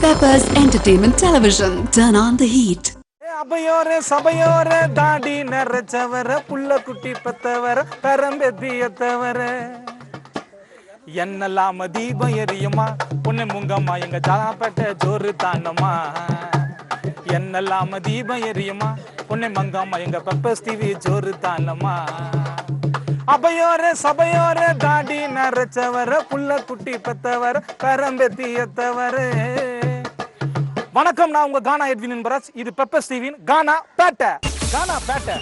Peppers Entertainment Television. Turn on the heat. அபயோர சபயோர தாடி நரச்சவர புள்ள குட்டி பத்தவர பரம்பெத்தியத்தவர என்னெல்லாம தீபம் எரியுமா பொண்ணு முங்கம்மா எங்க ஜாப்பட்ட ஜோறு தாண்டம்மா என்னெல்லாம தீபம் எரியுமா பொண்ணு மங்கம்மா எங்க பெப்பர்ஸ் டிவி ஜோறு தாண்டம்மா அபயோர சபயோர தாடி நரச்சவர புள்ள குட்டி பத்தவர பரம்பெத்தியத்தவர. வணக்கம், நான் உங்க கானா எட்வின் என்பராஜ். இது பெப்பர்ஸ் டிவியின் கானா பேட்டை. கானா பேட்டை.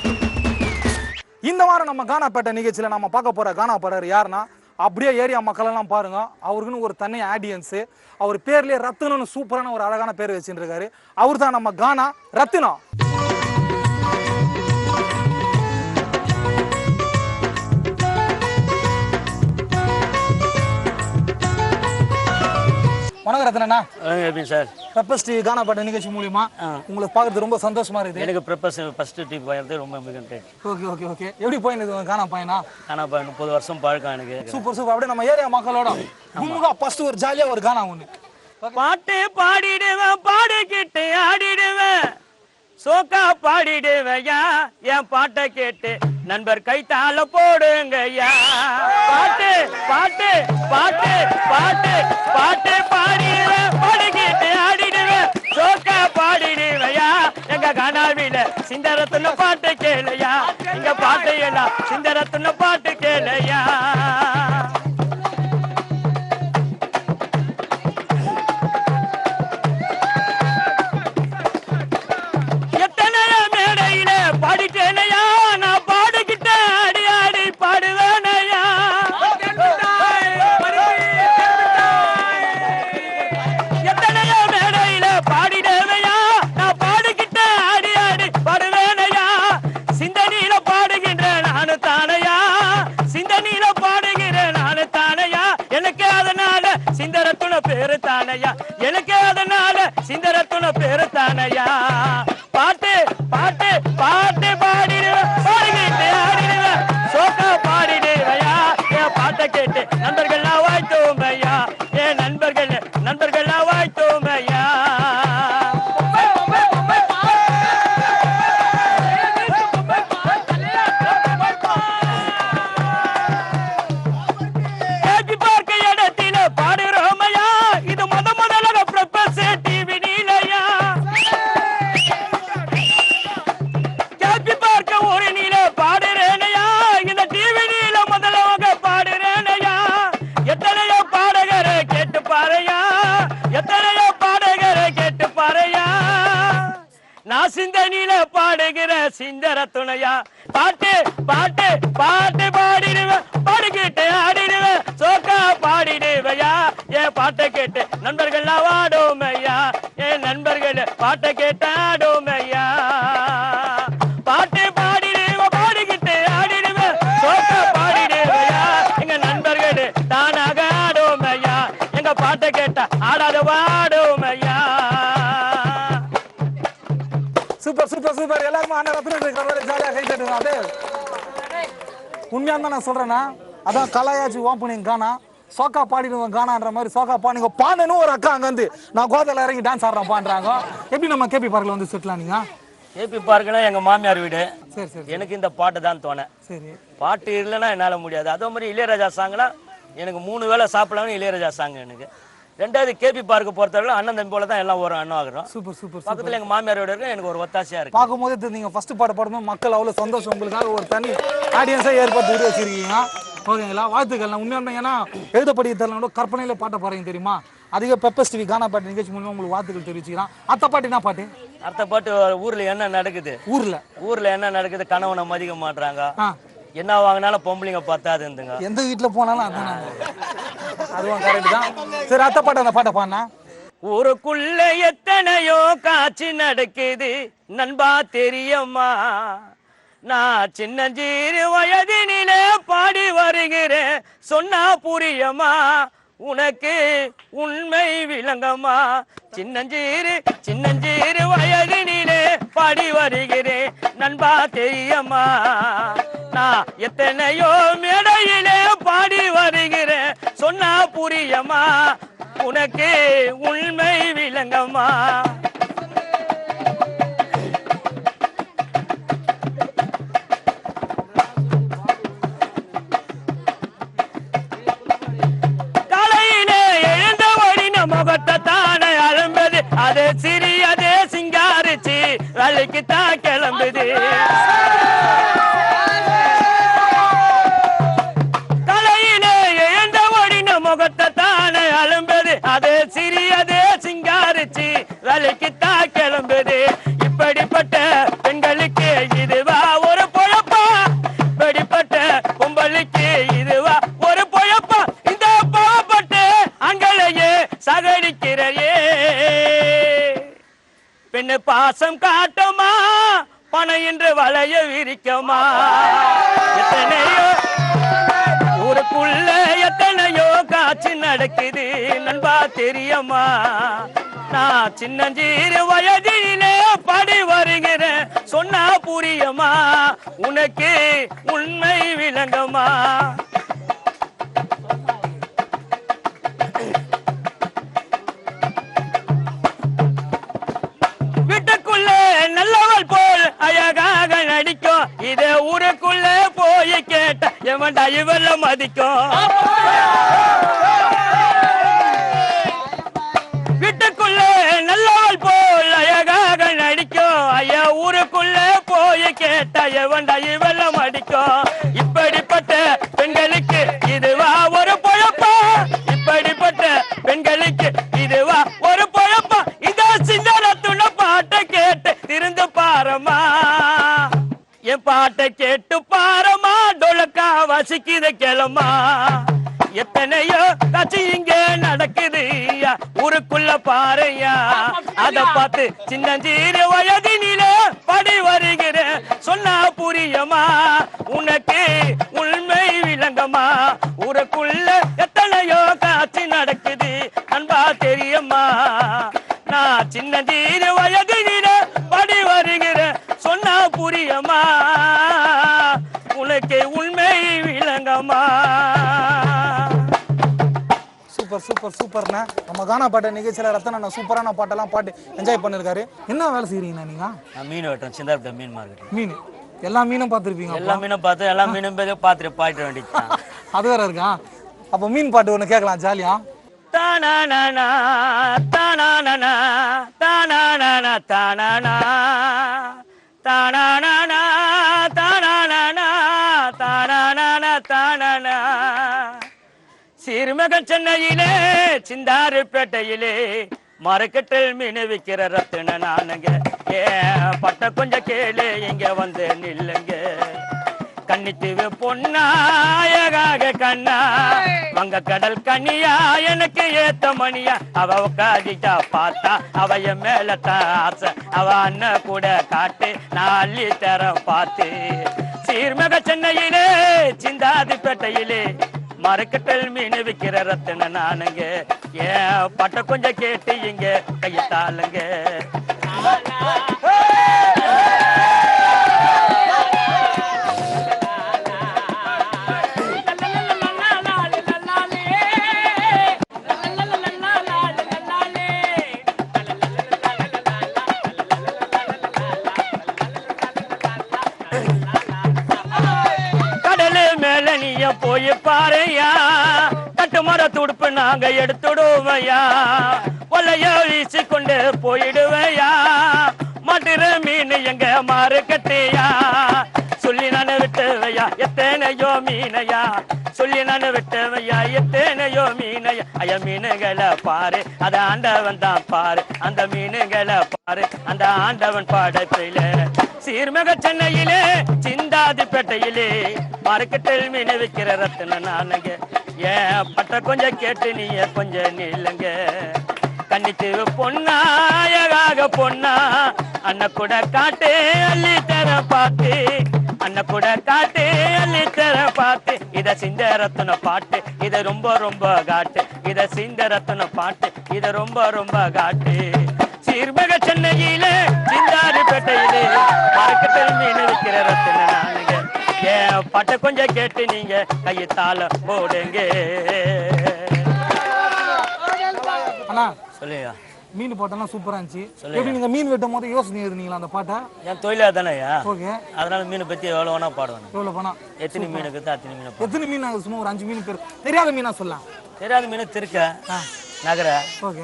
இந்த வாரம் நம்ம கானா பேட்டை நிகழ்ச்சியில நம்ம பார்க்க போற கானா பாடகர் யாருன்னா, அப்படியே ஏரியா மக்கள் எல்லாம் பாருங்க, அவருக்குன்னு ஒரு தனி ஆடியன்ஸ். அவர் பேர்லயே ரத்தினம்னு சூப்பரான ஒரு அழகான பேர் வச்சுட்டு இருக்காரு. அவர் தான் நம்ம கானா ரத்தினம். வணக்கம் ரத்னா. எப்படி சார்? பெப்பர்ஸ் டிவி கானா பாட்டு நிகழ்ச்சி மூலியமா உங்களுக்கு பார்க்கறது ரொம்ப சந்தோஷமா இருக்குது. எனக்கு பெப்பர்ஸ் ஃபர்ஸ்ட் டிவி போயிருந்தது ரொம்ப மிக கிரேட். Okay okay okay. எப்படி போயினது கானா பையனா? கானா பையன் 30 வருஷம் பழக்கம் எனக்கு. Super super. அப்படியே நம்ம ஏரியா மக்களோட கும்முகா ஃபர்ஸ்ட் ஒரு ஜாலியா ஒரு கானா ஒண்ணு. பாட்டு பாடிடுவேன், பாடிக்கிட்டு ஆடிடுவேன், சோக்கா பாடிடுவையா, என் பாட்டை கேட்டு நண்பர் கைத்தால போடுங்கய்யா. பாட்டு பாட்டு பாட்டு பாட்டு பாட்டு பாடிடுவேன், பாடிக்கிட்டு ஆடிடுவேன், சோக்கா பாடிடுவையா, எங்க கனாவில சிந்தரத்துன்னு பாட்டு கேளையா, எங்க பாட்டையெல்லாம் சிந்தரத்துன்னு பாட்டு கேளையா. பாடிட்டேனையா, நான் பாடுகிட்ட ஆடி ஆடி பாடுவேனையா. எத்தனையோ மேடையில பாடினேவையா, நான் பாடுகிட்ட ஆடி ஆடி பாடுவேனையா. சிந்தனியில பாடுகின்ற நானு தானையா, சிந்தனியில பாடுகிற நானு தானையா, எனக்கு அதனால சிந்தரத்துன பேரு தானையா, எனக்கு அதனால சிந்தரத்துன பேரு தானையா. பாட்டு பாட்டு பாட்டு பாடிடுவேன், பாடிக்கிட்டு ஆடிடுவேன், சோக்கா பாடிடுவையா, என் பாட்டை கேட்டு நண்பர்கள்லாம் வாழ்த்தோமையா, என் நண்பர்கள்லாம் வாழ்த்தோமையா. கேள்வி பார்க்க இடத்தில பாடுறோமையா, இது முதலாக பெப்பர்ஸ் டிவி நீலையா. கேள்வி பார்க்க ஒரு நீல பாடுறேனையா, இந்த டிவி நீல முதலாக பாடுறேனையா. எத்தனையோ பாடகரை கேட்டு பாறையா, எத்தனையோ பாடகரை கேட்டு பாறையா, நான் சிந்தனில பாடுகிற சிந்தர துணையா. பாட்டு பாட்டு பாட்டு பாடிடுவேன், பாடிக்கிட்டு ஆடிடுவேன், சோக்கா பாடிடுவையா, என் பாட்டை கேட்டு நண்பர்கள்லாம் வாடுமையா, என் நண்பர்கள் பாட்டை கேட்டு ஆடுமையா. பாட்டு பாடிடுவேன், பாடிக்கிட்டு ஆடிடுவேன், சோக்கா பாடிடுவையா, எங்க நண்பர்கள் தானாக ஆடுமையா, எங்க பாட்டை கேட்ட ஆடாத வாடுமையா. Super super super. எல்லாருமே அண்ணன் ரத்னம் ஜாலியா கை தட்டுங்க. உண்மையா தான் நான் சொல்றேன்னா, அதான் கலாயாச்சி ஓப்பனிங் கானா, சோக்கா பாடிடுவேன் கானான்ற மாதிரி சோக்கா பாடுங்க பாடணும். ஒரு அக்கா அங்க வந்து நான் கோதையில இறங்கி டான்ஸ் ஆடுறேன் பாடுறாங்க. எப்படி நம்ம கேபி பார்க்கல வந்து செட்டில் நீங்க? கேபி பார்க்கனா எங்க மாமியார் வீடு. சரி சரி. எனக்கு இந்த பாட்டு தான் தோணை. சரி. பாட்டு இல்லைன்னா என்னால முடியாது. அதே மாதிரி இளையராஜா சாங்லாம் எனக்கு 3 வேளை சாப்பிடலாம்னு இளையராஜா சாங் எனக்கு. ரெண்டாவது கேபி பார்க்க பொறுத்தவரை அண்ணன் தம்பி போல தான் எல்லாம் ஒரு அண்ணன் ஆகிறோம். Super super. பக்கத்துல எங்க மாமியார் வீடு இருக்கு, எனக்கு ஒரு ஒத்தாசையா இருக்கு. பார்க்கும்போது நீங்க ஃபர்ஸ்ட் பாட்டு பாடும்போது மக்கள் அவ்வளவு சந்தோஷம், உங்களுக்காக ஒரு தனி ஆடியன்ஸா ஏற்படுத்தி வச்சிருக்கீங்க. ஓகேங்களா, வாழ்த்துக்கள். நான் உண்மையான ஏன்னா எழுதப்படி தரலாம் கற்பனையில பாட்ட பாருங்க தெரியுமா. அதிக பெப்பர்ஸ் டிவி கானா பாட்டு நிகழ்ச்சி மூலமா உங்களுக்கு வாழ்த்துக்கள் தெரிவிச்சுக்கிறான். அத்த பாட்டு என்ன பாட்டு? அடுத்த பாட்டு ஊர்ல என்ன நடக்குது, ஊர்ல என்ன நடக்குது, கணவனை மதிக்க மாட்டாங்க, என்ன வாங்கினாலும் பொம்பளைங்க பத்தாதுங்க, எந்த வீட்டுல போனாலும் அதான் அதுவும் கரெக்ட் தான். சரி, அத்த பாட்டு அந்த பாட்டை பாடினா. ஊருக்குள்ள எத்தனையோ காட்சி நடக்குது நண்பா தெரியுமா, நான் சின்னஞ்சீரு வயதினிலே பாடி வருகிறேன், சொன்னா புரியுமா, உனக்கு உண்மை விளங்கம்மா, சின்னஞ்சீரு வயதினிலே பாடி வருகிறேன் நண்பா தெரியுமா, நான் எத்தனையோ மேடையிலே பாடி வருகிறேன், சொன்னா புரியமா, உனக்கு உண்மை விளங்க விலங்கம்மா. காலையிலே எழுந்த ஓடின முகத்தை தானே அலம்பது, அது சிறியதே சிங்காரிச்சு வேலைக்கு தான் கிளம்புது. காலையிலே எழுந்த ஓடின முகத்தை தானே அலம்பது, அது சிறியதே சிங்காரிச்சு வேலைக்கு தான் கிளம்புது. இப்படிப்பட்ட பெண்களுக்கு இதுவா ஒரு பொழப்பா, இப்படிப்பட்ட பொம்பளுக்கு இதுவா ஒரு பொழப்பா, இந்த பாவப்பட்டு அங்களையே சகடிக்கிறையே. பெண்ணு பாசம் காட்டுமா, பணம் என்று வளைய விரிக்குமா, எத்தனையோ ஊருக்குள்ள எத்தனையோ காட்சி நடக்குது நண்பா தெரியுமா. நான் சின்னஞ்சீரு வயதிலே படி வருகிறேன், சொன்னா புரியுமா, உனக்கு உண்மை விளங்குமா. வீட்டுக்குள்ள நல்லவள் போல் அழகாக நடிக்கும், இதே ஊருக்குள்ள போய் கேட்ட எவன்டா இவள மதிக்கும். வீட்டுக்குள்ள நல்லவள் போல் அழகாக நடிக்கும், ஐயா ஊருக்குள்ள போய் கேட்ட எவன்டா இவள மதிக்கும். இப்படிப்பட்ட பெண்களுக்கு இதுவா ஒரு பொழப்பா, இப்படிப்பட்ட பெண்களுக்கு இதுவா ஒரு பொழப்பா. இந்த சிந்தனத்துள்ள பாட்டை கேட்டு திருந்து பாரமா, என் பாட்டை கேட்டு பாரமா, டொலக்கா வசிக்குத கிளமா. எத்தனையோ காட்சி இங்க நடக்குது ஊருக்குள்ள பாறையா, அத பார்த்து சின்னஞ்சீரு வயதினிலே படி வருகிறேன், சொன்னா புரியுமா, உனக்கு உண்மை விளங்கமா. ஊருக்குள்ள எத்தனையோ காட்சி நடக்குது நண்பா தெரியுமா. நான் சின்னஞ்சீரு வயதினிலே படி வருகிறேன், சொன்னா புரியுமா, உனக்கு உண்மை விளங்கமா. சூப்பர் சூப்பர் சூப்பர்ண்ணா. நம்ம கானா பாட்டு நிகழ்ச்சியில் ரத்தன சூப்பரான பாட்டெல்லாம் பாட்டு என்ஜாய் பண்ணிருக்காரு. என்ன வேலை செய்றீங்கண்ணா நீங்க? நான் மீன் வெட்டுறேன், சிந்தார்பேட்டை மீன் மார்க்கெட். மீன் எல்லா மீனும் பார்த்துருப்பீங்க? எல்லா மீனும் பார்த்து எல்லா மீனும் பார்த்துட்டு பாயிட்டு வேண்டியது. அது வேற இருக்கா? அப்போ மீன் பாட்டு ஒன்று கேட்கலாம் ஜாலியா. தானானா தானானா தானானா தானானா தானானா தானானா தானானா தானானா. சிறுமகன் சென்னையிலே சிந்தாறுப்பேட்டையிலே மரக்கட்டில் மீன் விற்கிற ரத்தின நானுங்க. பட்ட கொஞ்சம் கேளு இங்க வந்து நில்லுங்க. கன்னித்தீவு பொன்னாயகாக கண்ணா, வங்க கடல் கனியா எனக்கு ஏத்த மணியா, அவ உட்காதிட்டா பார்த்தா அவ என் மேல தாச, அவ அண்ணன் கூட காட்டு நான் அள்ளி தரம் பார்த்து. சீர்மக சென்னையிலே சிந்தாதிப்பேட்டையிலே மரக்கட்டல் மீன் விற்கிற ரத்தின நானுங்க. ஏன் பட்ட கொஞ்சம் கேட்டு இங்க கையத்தாளுங்க. போய் பாறையா, கட்டு மர துடுப்பு நாங்க எடுத்துடுவையா, ஒல்லைய வீசி கொண்டு போயிடுவையா, மாட்டுற மீன் எங்க மாறு கட்டையா, சொல்லி நான் விட்டுவையா எத்தனையோ மீனையா, சொல்லி நான் விட்டுவையா எத்தனையோ மீனையா. ஐயா மீனுகளை பாரு, அத ஆண்டவன் தான் பாரு, அந்த மீனுகளை பாரு, அந்த ஆண்டவன் படைப்பில. சீர்மக சென்னையிலே சிந்தாதிப்பேட்டையிலே மார்க்கெட்டில் மீன் விற்கிற ரத்தின நானுங்க. ஏன் பட்ட கொஞ்சம் கேட்டு நீங்க கொஞ்சம் நில்லுங்க. கன்னித்தீவு பொன்னாயகாக பொன்னா, அண்ணன் கூட காட்டு அள்ளி தர பார்த்து, அண்ணன் கூட காட்டு அள்ளி தர பார்த்து. இத சிந்த ரத்தின பாட்டு, இத ரொம்ப ரொம்ப காட்டு, இத சிந்த ரத்தின பாட்டு, இத ரொம்ப ரொம்ப காட்டு. சீர்மக சென்னையிலே சிந்தாதிப்பேட்டையிலே மார்க்கெட்டில் மீன் விற்கிற ரத்தின நானுங்க. ஏன் பட்ட கொஞ்சம் கேட்டு நீங்க கையத்தால போடுங்க. அண்ணா சொல்லுங்க. மீன் பாட்டெல்லாம் சூப்பரா இருந்துச்சு. எப்படி நீங்க மீன் வெட்டும் போது யோசனை இருந்தீங்களா அந்த பாட்டை? என் தொழிலே தானேயா. ஓகே. அதனால மீனை பத்தி எவ்வளவு வேணா பாடுவேன். எவ்வளவு வேணா? எத்தனை மீன் இருக்குது அத்தனை மீன். எத்தனை மீன்? சும்மா ஒரு 5 மீன் பேர் தெரியாத மீனா சொல்லலாம். தெரியாத மீன் திருக்க, நகர,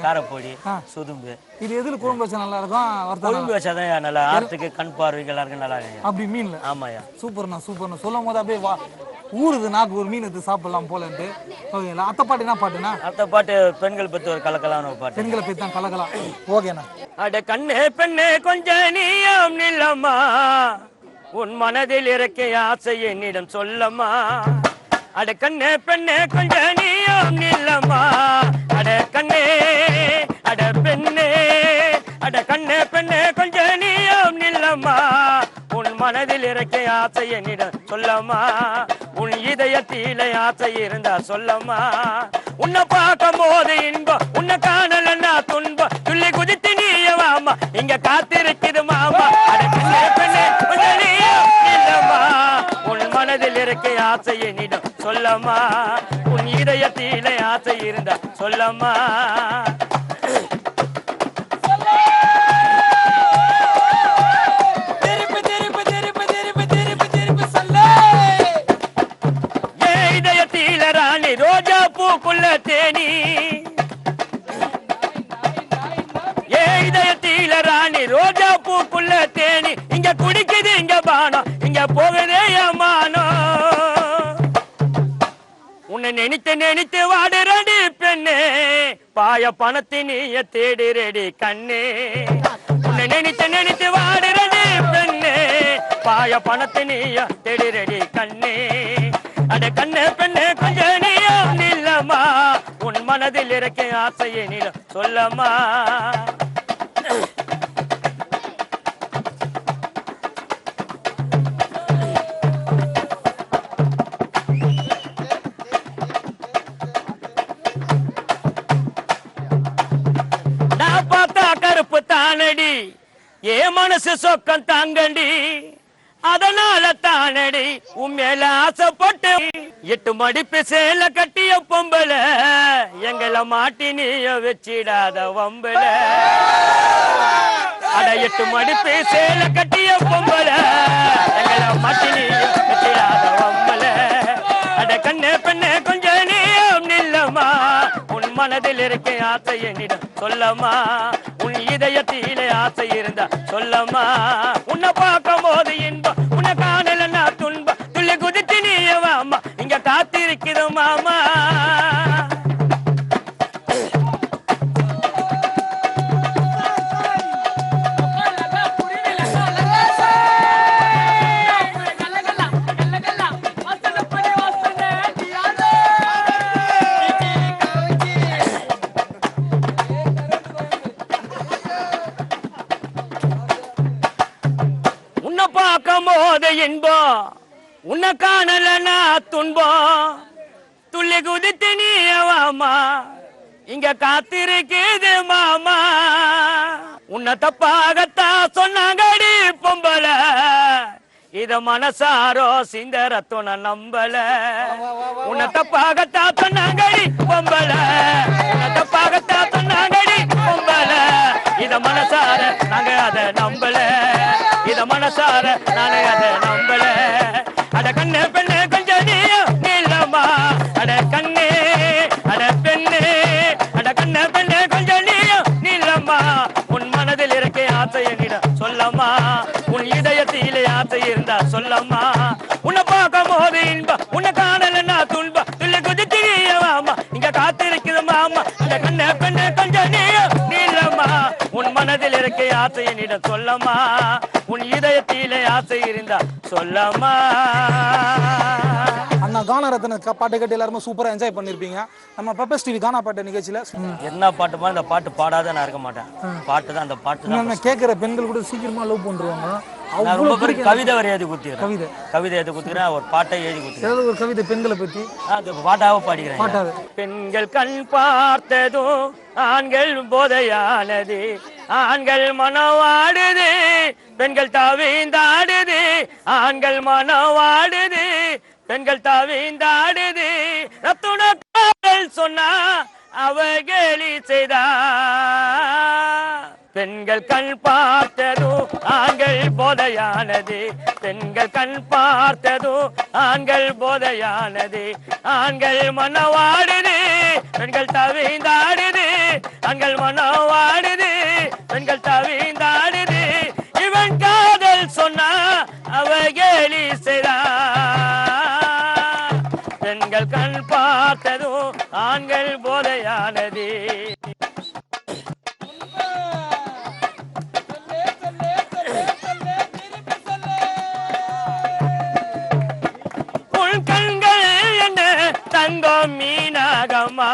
காரப்பொடி, சுதும்பு. இது எதுல குழம்பு வச்சா நல்லா இருக்கும்? குழம்பு வச்சாதான் நல்லா ஆர்த்துக்கு கண் பார்வைக்கு எல்லாருக்கும் நல்லா இருக்கும். அப்படி மீன்ல? ஆமாயா. சூப்பர்ண்ணா சூப்பர்ண்ணா. சொல்லும் போது அப்படியே ஊருது நாக்கு, ஒரு மீன் எடுத்து சாப்பிடலாம் போலன்ட்டு. ஓகேங்களா. அத்தை பாட்டு என்ன பாட்டுனா? அத்தை பாட்டு பெண்கள் பத்தி ஒரு கலக்கலான பாட்டு. பெண்களை பத்தி தான் கலக்கலாம். ஓகேண்ணா. அட கண்ணே பெண்ணே கொஞ்சம் நீயும் நில்லம்மா, உன் மனதில் இருக்க ஆசை என்னிடம் சொல்லம்மா. அட கண்ணே பெண்ணே கொஞ்சம் நீயும் நில்லம்மா, அட கண்ணே அட பெண்ணே, அட கண்ணே பெண்ணே கொஞ்சம் நீயும் நில்லம்மா, உன் மனதில் இருக்க ஆசை என்னிடம் சொல்லம்மா. உன் இதயத்தில ஆசை இருந்தா சொல்லம்மா. உன்னை பார்க்கும் போது இன்பம், உன்னை காணலன்னா துன்பம், துள்ளி குதித்து நீயவாமா இங்க காத்திருக்குது மாமா. அட கண்ணே பெண்ணே கொஞ்சம் நீயும் நில்லம்மா, உன் மனதில் இருக்க ஆசை என்னிடம் சொல்லம்மா. உன் இதயத்தில ஆசை இருந்தா சொல்லம்மா. ராணி ரோஜா பூக்குள்ள தேனி, ஏ இதயத்தில ராணி ரோஜா பூக்குள்ள தேனி, இங்க குடிக்குது இங்க பானம், இங்க போகுதே ஏமானோ. உன்னை நினைத்து நினைத்து வாடுறடி பெண்ணே, பாய பணத்தினிய தேடுறடி கண்ணே. உன்னை நினைத்து நினைத்து வாடுறடி பெண்ணே, பாய பணத்தினிய தேடுறடி கண்ணே. அட கண்ணே பெண்ணே கொஞ்சம் நீயும் நில்லம்மா, உன் மனதில் இருக்க ஆசையை நீளம் சொல்லம்மா. நான் பார்த்தா கருப்பு தானடி, ஏ மனசு சொக்கம் தாங்கண்டி, அதனால தானடி உண்மையில ஆசைப்பட்டு 8 மடிப்பு சேல கட்டிய பொம்பல, எங்களை மாட்டி நீய வச்சிடாத வம்பல. அட 8 மடிப்பு சேல கட்டிய பொம்பல, எங்களை மாட்டி நீய வச்சிடாத வம்பல. அட கண்ணே பெண்ணே கொஞ்சம் நீயும் நில்லம்மா, உன் மனதில் இருக்க ஆசை என்னிடம் சொல்லம்மா. உன் இதயத்தில ஆசை இருந்தா சொல்லம்மா. உன்னை பார்க்கும் போது இன்பம், உன்னை காணலன்னா துன்பம், துள்ளி குதித்து நீயவாமா இங்க காத்திருக்குது மாமா. உன்னை பார்க்கும் போது இன்பம், உன்னை காணலனா துன்பம், துள்ளி குதித்து நீயவாமா இங்க காத்திருக்குது மாமா. உன்னை தப்பாகத்தான் சொன்னாங்கடி பொம்பல, இத மனசாரோ சிந்தரத்துன நம்பல. உன்னை தப்பாகத்தான் சொன்னாங்கடி பொம்பல, உன்னை தப்பாகத்தான் சொன்னாங்கடி பொம்பல, இத மனசார நாங்க அதை நம்பல, இத மனசார நானே அதை நம்பல. அட கண்ணே பெண்ணே கொஞ்சம் நீயும் நில்லம்மா, அட கண்ணே அட பெண்ணே, அட கண்ணே பெண்ணே கொஞ்சம் நீயும் நில்லம்மா, உன் மனதில் இருக்க ஆசை என்னிடம் சொல்லம்மா. உன் இதயத்திலே ஆசை இருந்தா சொல்லம்மா. உன்னை பார்க்கும் போது இன்பம், உன்னை காணலன்னா துன்பம், துள்ளி குதித்து நீயவாமா இங்க காத்திருக்குது மாமா. அட கண்ணே பெண்ணே கொஞ்சம் நீயும் நில்லம்மா, உன் மனதில் இருக்க ஆசை என்னிடம் சொல்லம்மா. உன் இதயத்திலே ஆசை இருந்தா சொல்லம்மா. அண்ணா கானா ரத்ன பாட்டு கேட்டு எல்லாருமே சூப்பரா என்ஜாய் பண்ணிருப்பீங்க. நம்ம பெப்பர்ஸ் டிவி கானா பாட்டு நிகழ்ச்சியில என்ன பாட்டு பாடு, இந்த பாட்டு பாடாத நான் இருக்க மாட்டேன். பாட்டு தான், அந்த பாட்டு தான் கேட்கிற பெண்கள் கூட சீக்கிரமா லவ் பண்றாங்க. நான் ரொம்ப பெரிய கவிதை வரை எழுதி கொடுத்துக்கிறேன். கவிதை எழுதி கொடுத்துக்கிறேன், ஒரு பாட்டை எழுதி கொடுத்துக்கிறேன். ஒரு கவிதை பெண்களை பத்தி பாட்டாக பாடிக்கிறேன். பெண்கள் கண் பார்த்ததும் ஆண்கள் போதையானது, ஆண்கள் மனவாடுது, பெண்கள் தாவிந்தாடுது, ஆண்கள் மனவாடுது, பெண்கள் தாவிந்தாடுது. ரத்துண சொன்னா அவ கேலி செய்தா பெண்கள் கண் பார்த்ததும் ஆண்கள் போதையானது. பெண்கள் கண் பார்த்ததும் ஆண்கள் போதையானது. ஆண்கள் மனவாடுது, பெண்கள் தவிந்தாடுது. ஆண்கள் மனவாடுது, பெண்கள் தவிந்தாடுது. இவன் காதல் சொன்னா அவ கேலி செய்தா. பெண்கள் கண் பார்த்ததும் ஆண்கள் போதையானது. உன் கண்கள் என்ன தங்கம் மீனாகமா,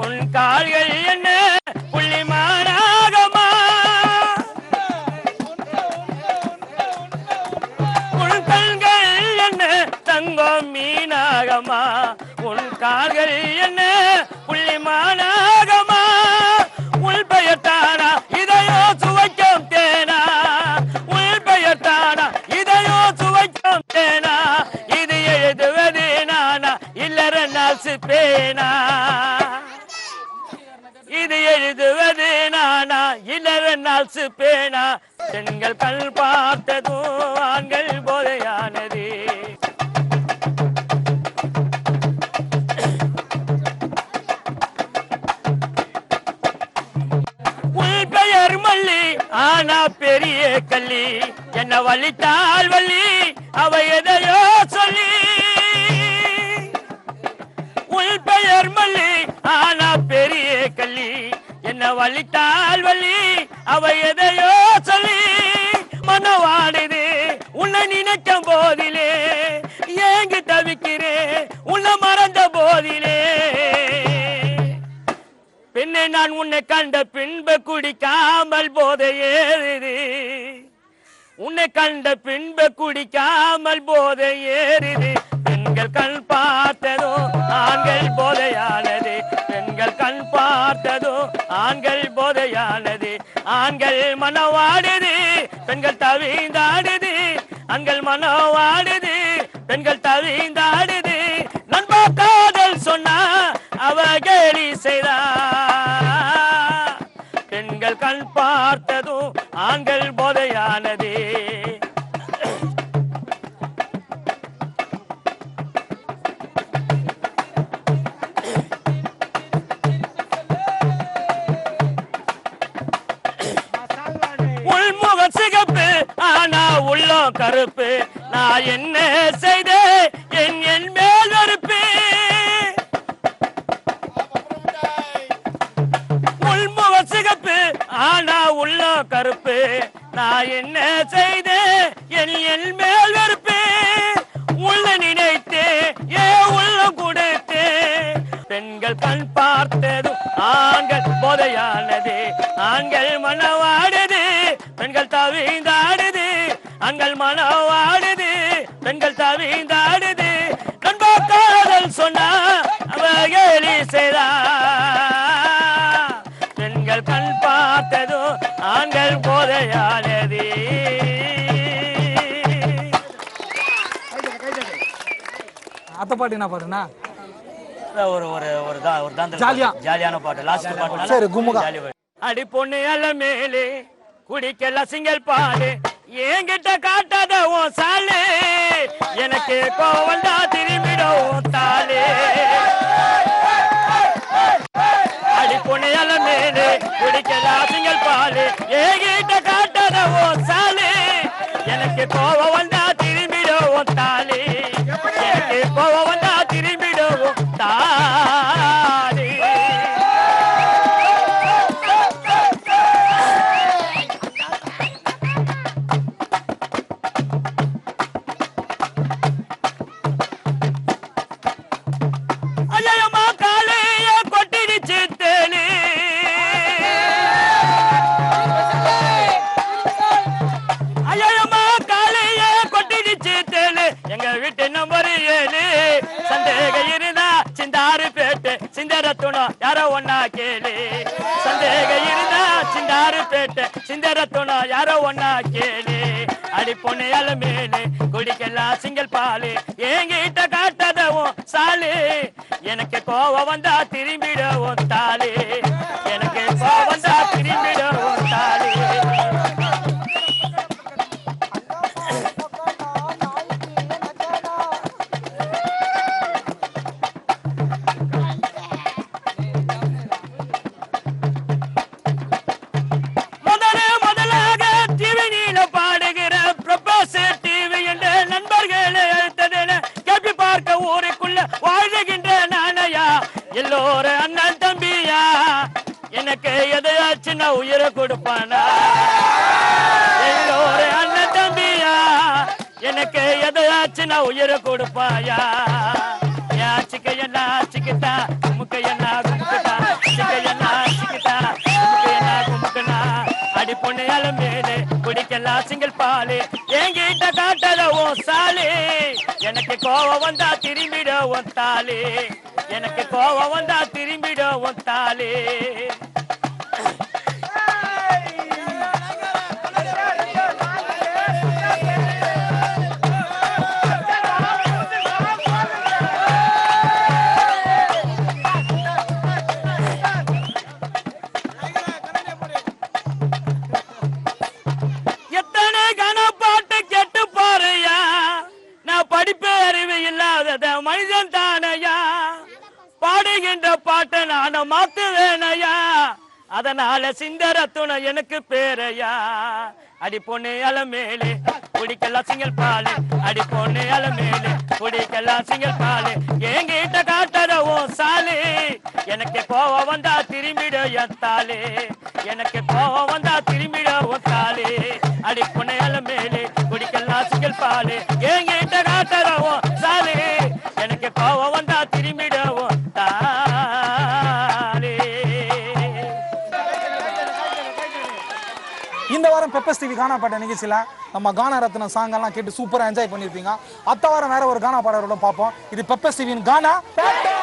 உன் கால்கள் என்ன புள்ளிமானாகமா. உன் கண்கள் என்ன தங்கம் மீனாகமா, உன் கால்கள் என்ன புள்ளிமானாகமா. உள் பெயர்த்தானா இதையோ சுவைக்கும் தேனா, உள் பெயர்த்தானா இதையோ சுவைக்கும் தேனா. இது எழுதுவது நானா இல்லற நாசு பேனா. இது எழுதுவது நானா இல்லற நாசு பேனா. பெண்கள் கண் பார்த்ததும் ஆண்கள் போதையானது. உள் பெயர் மல்லி ஆனா பெரிய கள்ளி, என்ன வலித்தால் வள்ளி அவ எதையோ சொல்லி. உள் பெயர் மல்லி ஆனா பெரிய கள்ளி, என்ன வலித்தால் வள்ளி அவ எதையோ சொல்லி. மனவாடுது உன்னை நினைக்கும் போதிலே, ஏங்கி தவிக்கிறேன் உன்னை மறந்த போதிலே. பெண்ணை நான் உன்னை கண்ட பின்பு குடிக்காமல் போதை ஏறுது. உன்னை கண்ட பின்பு குடிக்காமல் போதை ஏறுது. பெண்கள் கண் பார்த்ததோ ஆண்கள் போதையானது. பெண்கள் கண் பார்த்ததோ ஆண்கள் போதையானது. ஆண்கள் மனவாடுது, பெண்கள் தவிந்தாடுது. ஆண்கள் மனவாடுது, பெண்கள் தவிந்தாடுது. நண்பா காதல் சொன்னா அவ கேலி செய்தா. பெண்கள் கண் பார்த்ததும் ஆண்கள் போதையானது. உள்முகம் சிகப்பு ஆனா உள்ளம் கருப்பு. நான் என்ன செய்த என் மேல் வெறுப்பு. உள்முகம் சிகப்பு ஆனா உள்ளம் கருப்பு. நான் என்ன செய்த என் மேல் வெறுப்பு. உள்ள நினைத்தே ஏ உள்ளம் கொடுத்தே. பெண்கள் கண் பார்த்ததும் ஆண்கள் போதையானது. ஆண்கள் மனவாடுது, பெண்கள் தவிந்தாடுது. ஆண்கள் மனவாடுது, பெண்கள் தவிந்தாடுது. நண்பா காதல் சொன்னா அவ கேலி செய்தா. பெண்கள் கண் பார்த்ததும் ஆண்கள் போதையானது. அத்த பாட்டு என்ன பாட்டுனா ஒரு ஒரு ஒரு தான் ஜாலியான பாட்டு. லாஸ்ட் பாட்டு சரி கும்முகா. அடி பொண்ணு அல்ல மேலே குடிக்கல சிங்கல் பாடு. என்கிட்ட காட்டாத உன் சாலே, எனக்கு கோவம் தான் திரும்பிடும் தாலே. அடி பொண்ணு அல்ல மேலே குடிக்கல சிங்கல் பாடு. என்கிட்ட காட்டாத உன் சாலே, எனக்கு கோவம் வந்தா திரும்பிடும் தாலே. எனக்கு கோவம் வந்தா திரும்பிடும் தாலே. யாரோ ஒன்னா கேளு. சந்தேகம் இருந்தா சிந்தாறு பேட்ட சிந்தரத்தோனா யாரோ ஒன்னா கேளு. அடி பொண்ணையால மேலே குடிக்கலாம் சிங்கல் பாலு. என்கிட்ட காட்டாதவும் சாலு, எனக்கு கோவம் வந்தா திரும்பிடவும் தாலு. எனக்கு கோவம் வந்தா திரும்பிடவும் தாலு. எனக்கு எதையாச்சுன்னா உயிரை கொடுப்பானா எங்க ஒரு அண்ணன் தம்பியா எனக்கு எதையாச்சுன்னா உயிரை கொடுப்பாயா சிக்கையண்ணா சிக்கிட்டா குமுக்கையண்ணா குமுக்கட்டா சிக்கையண்ணா சிக்கிட்டா குமுக்கையண்ணா குமுக்கண்ணா அடி பொண்ணையால மேலே குடிக்கலாம் சிங்கிள் பாலு என்கிட்ட காட்டல உன் சாலி எனக்கு கோவம் வந்தா திரும்பிட உன் தாலி எனக்கு கோவம் வந்தா திரும்பிட உன் தாலி மனிதன் தானையா பாடுகின்ற பாட்டை நான மாத்து வேணையா அதனால சிந்தர துணை எனக்கு பேரையா அடி பொண்ணு அல மேலே குடிக்கலாம் சிங்கல் பாலு அடி பொண்ணு அல மேலே குடிக்கலாம் சிங்கல் பாலு எங்கிட்ட காட்டுறவும் சாலி எனக்கு கோவம் வந்தா திரும்பிட எத்தாலே எனக்கு கோவம் வந்தா திரும்பிட ஒத்தாலே அடி பொண்ணு அல மேலே குடிக்கலாம் சிங்கல் பாலு எங்கிட்ட காட்டுறவும் சாலி எனக்கு கோவம் வந்தா திரும்பிடவும் தாலே இந்த வாரம் பெப்பர்ஸ் டிவி கானா பாட்ட நிகழ்ச்சியில நம்ம கானா ரத்னம் சாங் எல்லாம் கேட்டு சூப்பரா என்ஜாய் பண்ணிருப்பீங்க. அடுத்த வாரம் வேற ஒரு கானா பாடலோட பார்ப்போம். இது பெப்பர்ஸ் டிவியின் கானா பாட்ட.